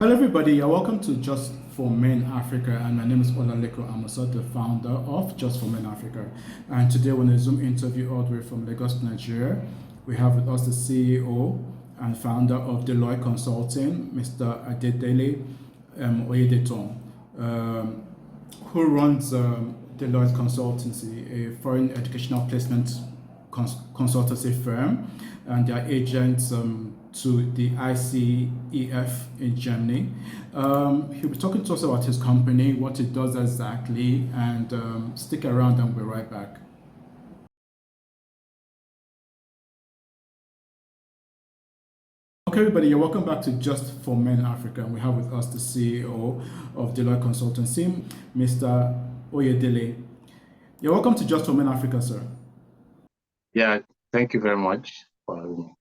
Hello, everybody. You're welcome to Just for Men Africa, and my name is Oyedele David, the founder of Just for Men Africa. And today, we're on a Zoom interview all the way from Lagos, Nigeria. We have with us the CEO and founder of Deloy Consulting, Mr. Oyedele Oyedotun, who runs Deloy Consultancy, a foreign educational placement consultancy firm, and their agents to the ICEF in Germany. He'll be talking to us about his company, what it does exactly, and stick around and we'll be right back. Okay, everybody, you're welcome back to Just for Men Africa. And we have with us the CEO of Deloy Consulting, Mr. Oyedele. You're welcome to Just for Men Africa, sir. Yeah, thank you very much for having me.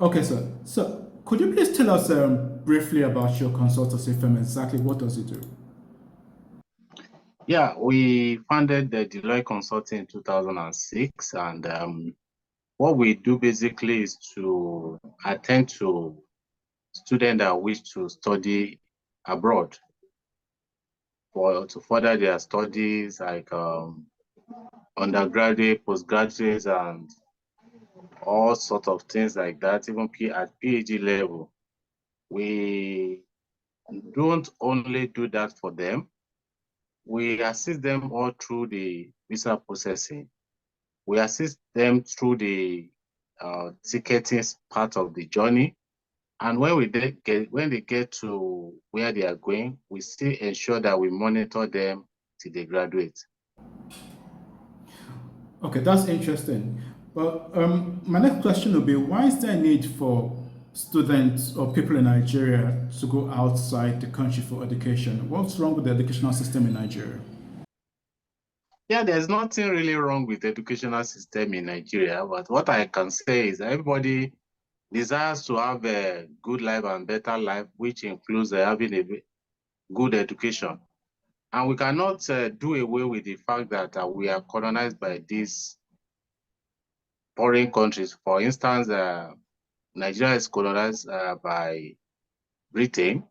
Okay, sir. So, could you please tell us briefly about your consultancy firm? Exactly what does it do? Yeah, we founded the Deloy Consulting in 2006, and what we do basically is to attend to students that wish to study abroad to further their studies, like undergraduate, postgraduates, and all sorts of things like that, even at PhD level. We don't only do that for them. We assist them all through the visa processing. We assist them through the ticketing part of the journey. And when they get to where they are going, we still ensure that we monitor them till they graduate. Okay, that's interesting. But my next question will be, why is there a need for students or people in Nigeria to go outside the country for education? What's wrong with the educational system in Nigeria? Yeah, there's nothing really wrong with the educational system in Nigeria, but what I can say is everybody desires to have a good life and better life, which includes having a good education. And we cannot do away with the fact that we are colonized by these foreign countries. For instance, Nigeria is colonized by Britain.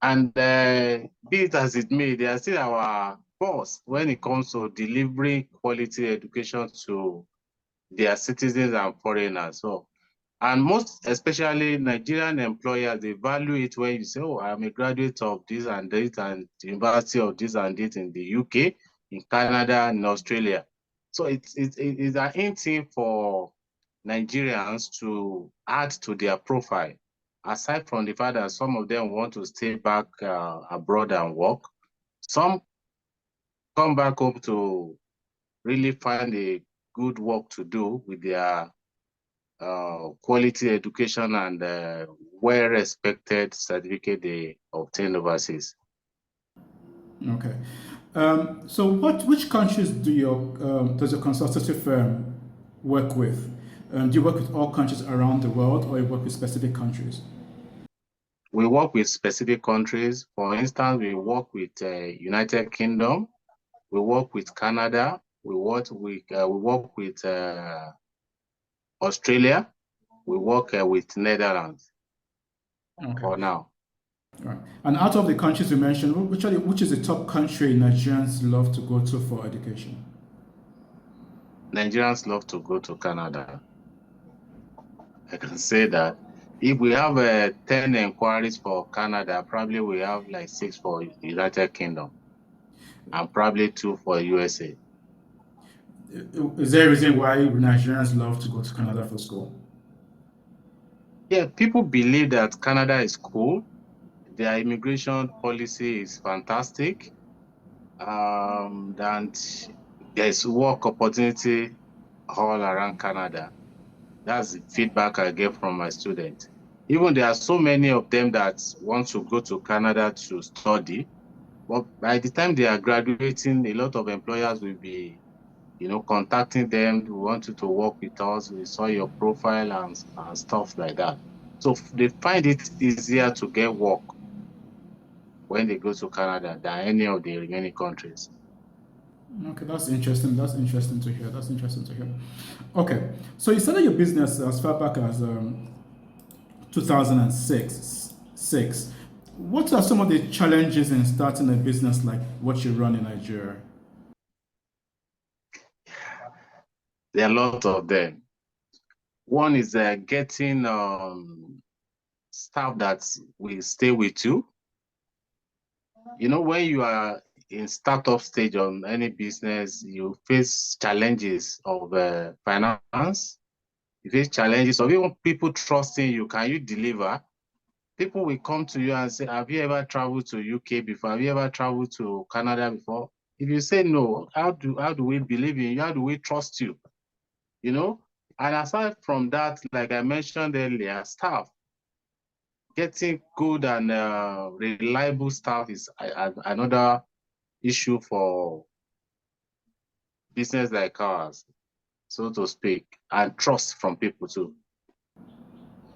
And be it as it may, they are still our boss when it comes to delivering quality education to their citizens and foreigners. So, and most especially Nigerian employers, they value it when you say, oh, I'm a graduate of this and this and the University of this and this in the UK, in Canada, and Australia. So it's an in thing for Nigerians to add to their profile. Aside from the fact that some of them want to stay back abroad and work, some come back home to really find a good work to do with their quality education and well-respected certificate they obtain overseas. Okay. So which countries does your consultancy firm work with? Do you work with all countries around the world, or you work with specific countries? We work with specific countries. For instance, we work with United Kingdom. We work with Canada. We work with Australia. We work with Netherlands. Okay. For now. Right. And out of the countries you mentioned, which is the top country Nigerians love to go to for education? Nigerians love to go to Canada. I can say that. If we have 10 inquiries for Canada, probably we have like 6 for United Kingdom and probably 2 for USA. Is there a reason why Nigerians love to go to Canada for school? Yeah, people believe that Canada is cool. Their immigration policy is fantastic. And there's work opportunity all around Canada. That's the feedback I get from my students. Even there are so many of them that want to go to Canada to study, but by the time they are graduating, a lot of employers will be, contacting them. We want you to work with us. We saw your profile and stuff like that. So they find it easier to get work when they go to Canada than any of the remaining countries. Okay, that's interesting. That's interesting to hear. That's interesting to hear. Okay, so you started your business as far back as 2006. What are some of the challenges in starting a business like what you run in Nigeria? There are a lot of them. One is getting staff that will stay with you. You know, when you are in startup stage on any business, you face challenges of finance. You face challenges of even people trusting you. Can you deliver? People will come to you and say, have you ever traveled to UK before? Have you ever traveled to Canada before? If you say no, how do we believe in you? How do we trust you? You know? And aside from that, like I mentioned earlier, staff. Getting good and reliable staff is another issue for business like ours, so to speak, and trust from people too.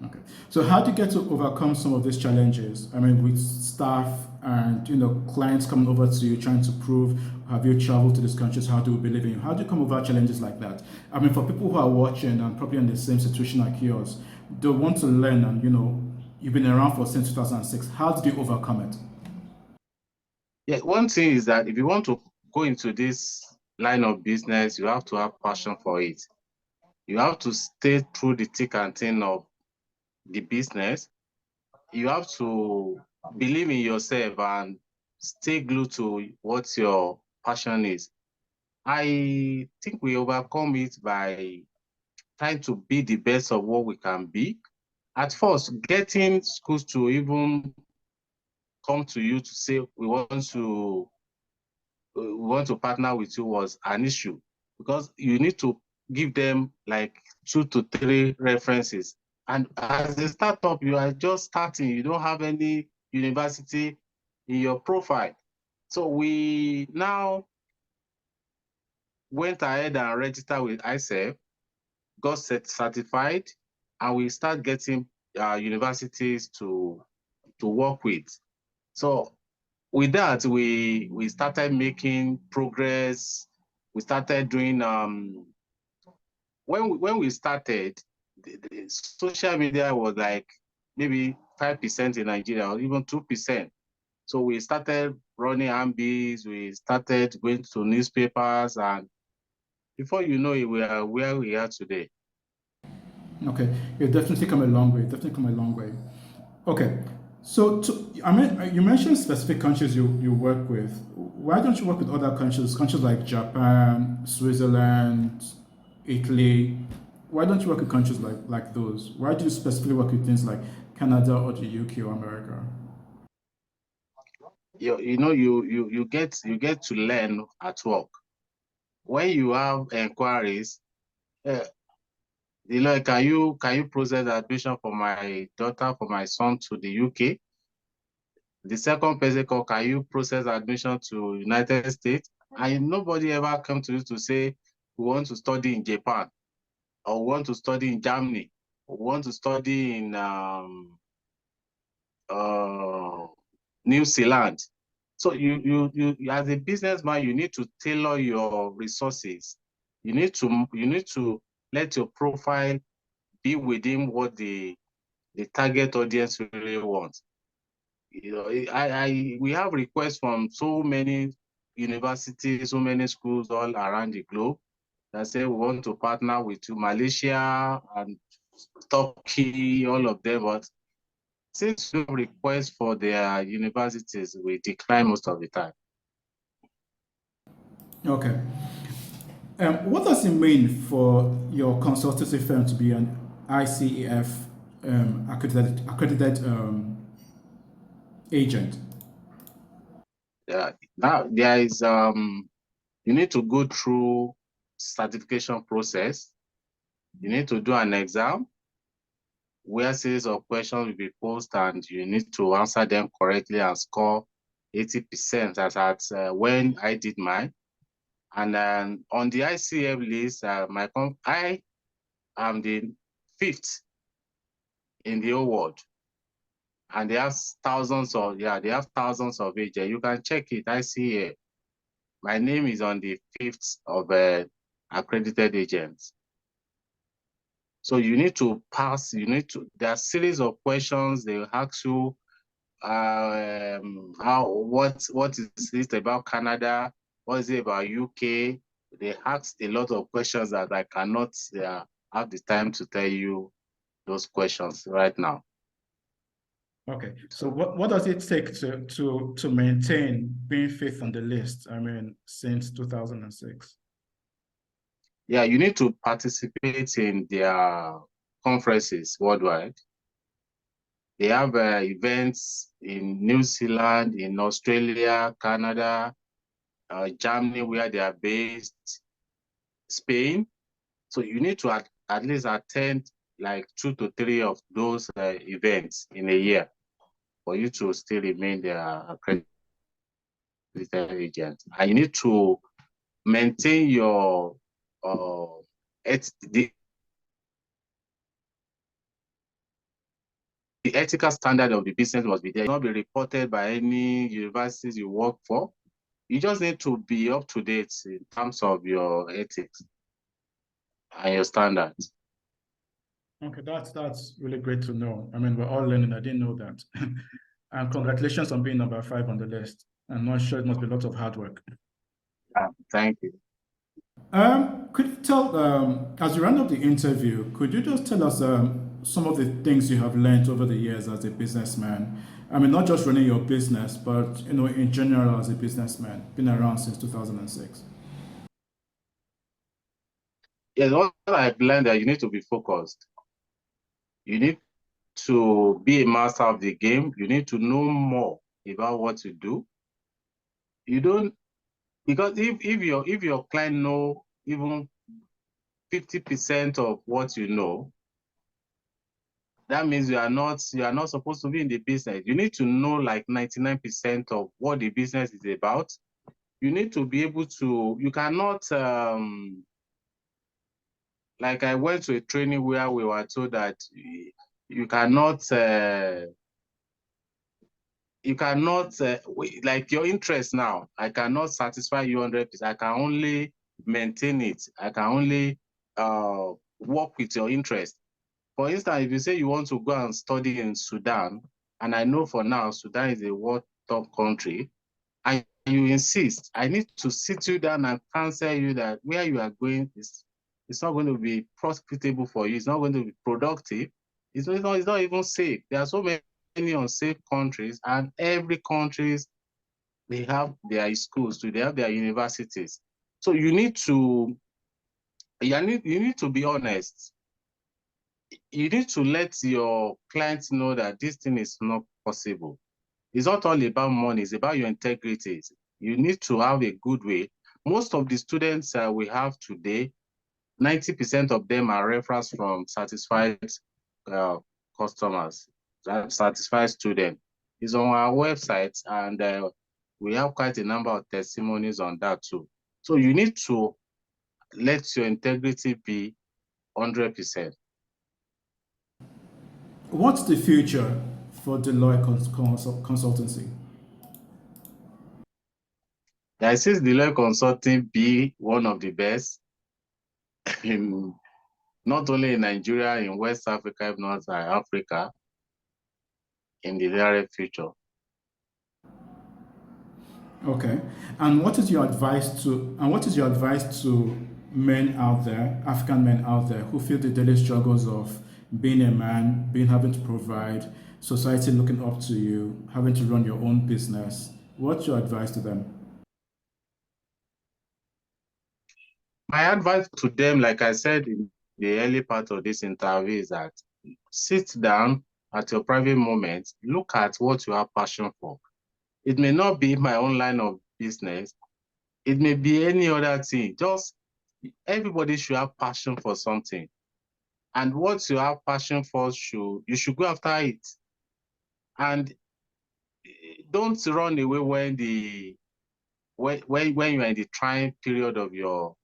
Okay. So how do you get to overcome some of these challenges? I mean, with staff and clients coming over to you trying to prove, have you traveled to these countries? How do we believe in you? How do you come over challenges like that? I mean, for people who are watching and probably in the same situation like yours, they want to learn and you've been around for since 2006. How did you overcome it? Yeah, one thing is that if you want to go into this line of business, you have to have passion for it. You have to stay through the thick and thin of the business. You have to believe in yourself and stay glued to what your passion is. I think we overcome it by trying to be the best of what we can be. At first, getting schools to even come to you to say we want to partner with you was an issue, because you need to give them like 2 to 3 references. And as a startup, you are just starting. You don't have any university in your profile. So we now went ahead and registered with ICEF, got certified, and we start getting universities to work with. So with that, we started making progress. We started doing when we started, the social media was like maybe 5% in Nigeria or even 2%. So we started running ambis, we started going to newspapers, and before you know it, we are where we are today. Okay, you've definitely come a long way. Definitely come a long way. Okay, so I mean, you mentioned specific countries you work with. Why don't you work with other countries? Countries like Japan, Switzerland, Italy. Why don't you work with countries like those? Why do you specifically work with things like Canada or the UK or America? You get to learn at work. When you have inquiries, uh, Deloy, can you process admission for my daughter, for my son to the UK? The second person call, can you process admission to United States? And nobody ever come to you to say, we want to study in Japan, or we want to study in Germany, or we want to study in uh, New Zealand. So you as a businessman, you need to tailor your resources. You need to let your profile be within what the target audience really wants. We have requests from so many universities, so many schools all around the globe that say we want to partner with you, Malaysia and Turkey, all of them. But since we have requests for their universities, we decline most of the time. Okay. What does it mean for your consultancy firm to be an ICEF accredited agent? Yeah. Now there is you need to go through certification process. You need to do an exam where series of questions will be posed, and you need to answer them correctly and score 80%, as at when I did mine. And then on the ICF list, I am the 5th in the whole world, and they have thousands of agents. You can check it. ICF. My name is on the 5th of accredited agents. So you need to pass, there are series of questions they will ask you, what is it about Canada? What is it about UK? They asked a lot of questions that I cannot have the time to tell you those questions right now. Okay, so what does it take to maintain being fifth on the list? I mean, since 2006. Yeah, you need to participate in their conferences worldwide. They have events in New Zealand, in Australia, Canada, Germany, where they are based, Spain. So you need to at least attend like 2 to 3 of those events in a year for you to still remain their accredited agent. And you need to maintain your the ethical standard of the business must be there. Not be reported by any universities you work for. You just need to be up to date in terms of your ethics and your standards. Okay, that's really great to know. I mean, we're all learning. I didn't know that. And congratulations on being number 5 on the list. I'm not sure it must be a lot of hard work. Thank you. Could you tell, as you round up the interview, could you just tell us some of the things you have learned over the years as a businessman? I mean, not just running your business, but in general as a businessman, been around since 2006. Yes, what I've learned that you need to be focused. You need to be a master of the game. You need to know more about what you do. You don't, because if your client know even 50% of what you know, that means you are not supposed to be in the business. You need to know like 99% of what the business is about. You need to be able to, you cannot like I went to a training where we were told that you cannot like your interest now, I cannot satisfy you 100%. I can only maintain it. I can only work with your interest. For instance, if you say you want to go and study in Sudan, and I know for now Sudan is a world top country, and you insist, I need to sit you down and counsel you that where you are going is it's not going to be profitable for you. It's not going to be productive. It's not even safe. There are so many unsafe countries, and every countries they have their schools too. They have their universities. So you need to be honest. You need to let your clients know that this thing is not possible. It's not all about money, it's about your integrity. You need to have a good way. Most of the students we have today, 90% of them are referrals from satisfied customers, satisfied students. It's on our website, and we have quite a number of testimonies on that too. So you need to let your integrity be 100%. What's the future for Deloitte Consultancy? I see Deloy Consulting be one of the best in not only in Nigeria, in West Africa, if not Africa, in the very future. Okay. And what is your advice to men out there, African men out there, who feel the daily struggles of being a man, having to provide, society looking up to you, having to run your own business? What's your advice to them? My advice to them, like I said in the early part of this interview, is that sit down at your private moment, look at what you have passion for. It may not be my own line of business. It may be any other thing. Just everybody should have passion for something. And what you have passion for, you should go after it. And don't run away when you are in the trying period of your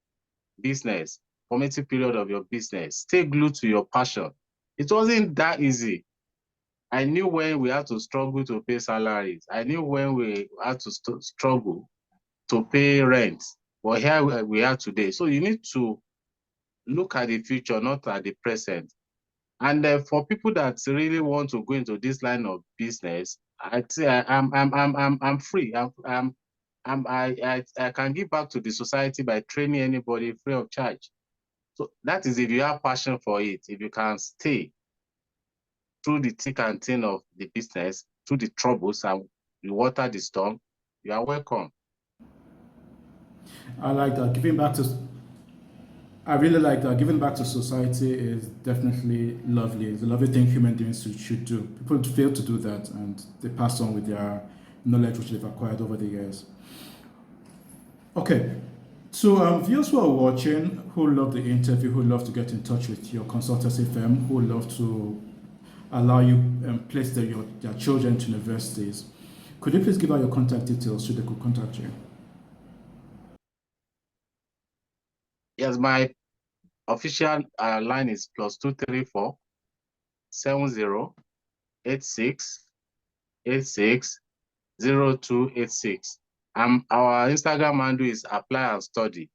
business, formative period of your business. Stay glued to your passion. It wasn't that easy. I knew when we had to struggle to pay salaries. I knew when we had to struggle to pay rent. But here we are today. So you need to look at the future, not at the present. And for people that really want to go into this line of business, I'd say I'm free. I can give back to the society by training anybody free of charge. So that is if you have passion for it, if you can stay through the thick and thin of the business, through the troubles, and you water the storm, you are welcome. I like that. I really like that. Giving back to society is definitely lovely. It's a lovely thing human beings should do. People fail to do that and they pass on with their knowledge which they've acquired over the years. Okay, so viewers who are watching, who love the interview, who love to get in touch with your consultancy firm, who love to allow you place their children to universities, could you please give out your contact details so they could contact you? Yes, my official line is +234 70 86 86 0286. Our Instagram handle is apply and study,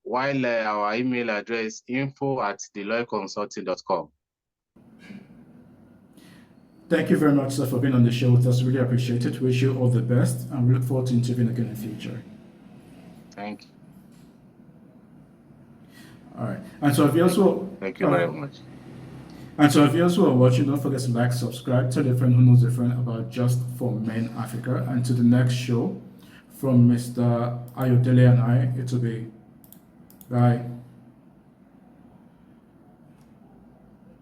while our email address info@deloyconsulting.com. Thank you very much, sir, for being on the show with us. Really appreciate it. Wish you all the best, and we look forward to interviewing again in the future. Thank you. All right. And so if you also Thank you very much. And so if you also are watching, don't forget to like, subscribe, tell a friend who knows a friend about Just for Men Africa. And to the next show from Mr. Oyedele and I, it will be bye.